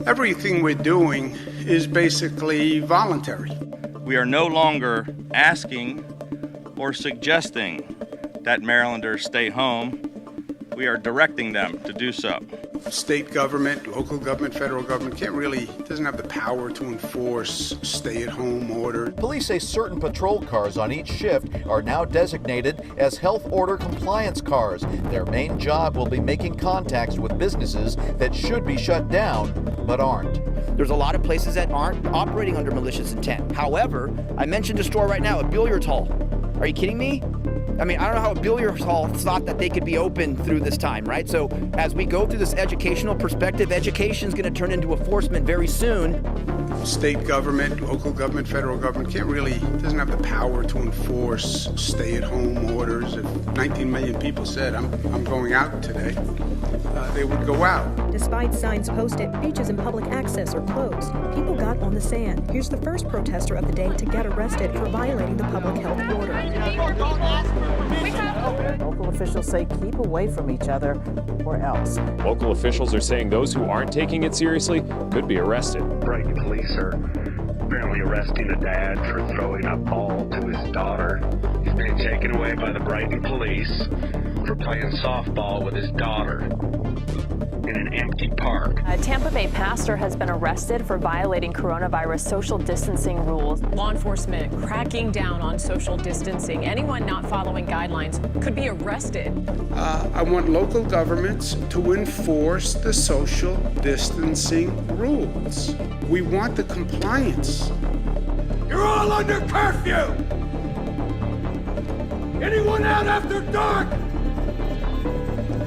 Everything we're doing is basically voluntary. We are no longer asking or suggesting that Marylanders stay home. We are directing them to do so. State government, local government, federal government doesn't have the power to enforce stay-at-home orders. Police say certain patrol cars on each shift are now designated as health order compliance cars. Their main job will be making contacts with businesses that should be shut down, but aren't. There's a lot of places that aren't operating under malicious intent. However, I mentioned a store right now, a billiards hall. Are you kidding me? I mean, I don't know how a billiards hall thought that they could be open through this time, right? So as we go through this educational perspective, education is going to turn into enforcement very soon. State government, local government, federal government doesn't have the power to enforce stay-at-home orders. If 19 million people said, I'm going out today, they would go out. Despite signs posted, beaches and public access are closed. People got on the sand. Here's the first protester of the day to get arrested for violating the public health order. Local officials say keep away from each other or else. Local officials are saying those who aren't taking it seriously could be arrested. Brighton police are apparently arresting a dad for throwing a ball to his daughter. He's being taken away by the Brighton police for playing softball with his daughter in an empty park. A Tampa Bay pastor has been arrested for violating coronavirus social distancing rules. Law enforcement cracking down on social distancing. Anyone not following guidelines could be arrested. I want local governments to enforce the social distancing rules. We want the compliance. You're all under curfew! Anyone out after dark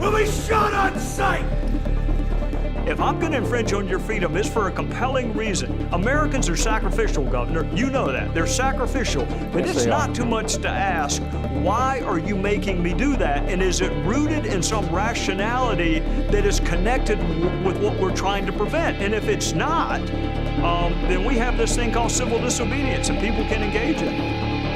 will be shot on sight! If I'm going to infringe on your freedom, it's for a compelling reason. Americans are sacrificial, Governor. You know that. They're sacrificial. But it's not too much to ask, why are you making me do that? And is it rooted in some rationality that is connected with what we're trying to prevent? And if it's not, then we have this thing called civil disobedience, and people can engage in it.